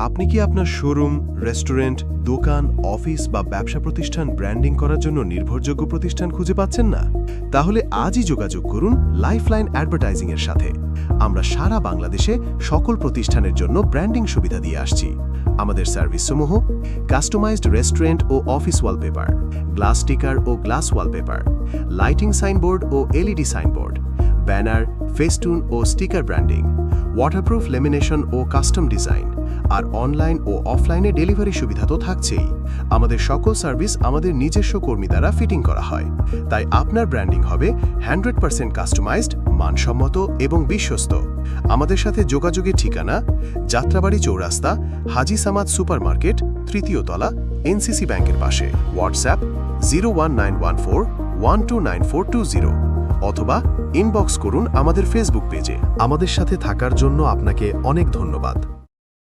আপনি কি আপনার শোরুম, রেস্টুরেন্ট, দোকান, অফিস বা ব্যবসা প্রতিষ্ঠান ব্র্যান্ডিং করার জন্য নির্ভরযোগ্য প্রতিষ্ঠান খুঁজে পাচ্ছেন না? তাহলে আজই যোগাযোগ করুন লাইফলাইন অ্যাডভার্টাইজিং এর সাথে। আমরা সারা বাংলাদেশে সকল প্রতিষ্ঠানের জন্য ব্র্যান্ডিং সুবিধা দিয়ে আসছি। আমাদের সার্ভিসসমূহ: কাস্টমাইজড রেস্টুরেন্ট ও অফিস ওয়ালপেপার, গ্লাস স্টিকার ও গ্লাস ওয়ালপেপার, লাইটিং সাইনবোর্ড ও এলইডি সাইনবোর্ড, ব্যানার, ফেস্টুন ও স্টিকার ব্র্যান্ডিং, ওয়াটারপ্রুফ লেমিনেশন ও কাস্টম ডিজাইন, আর অনলাইন ও অফলাইনে ডেলিভারি সুবিধা তো থাকছেই। আমাদের সকল সার্ভিস আমাদের নিজস্ব কর্মী দ্বারা ফিটিং করা হয়, তাই আপনার ব্র্যান্ডিং হবে 100% কাস্টমাইজড, মানসম্মত এবং বিশ্বস্ত। আমাদের সাথে যোগাযোগের ঠিকানা: যাত্রাবাড়ি চৌরাস্তা, হাজী সামাদ সুপারমার্কেট, 3য় তলা, এনসিসি ব্যাংকের পাশে। হোয়াটসঅ্যাপ 01914129420 অথবা ইনবক্স করুন আমাদের ফেসবুক পেজে। আমাদের সাথে থাকার জন্য আপনাকে অনেক ধন্যবাদ।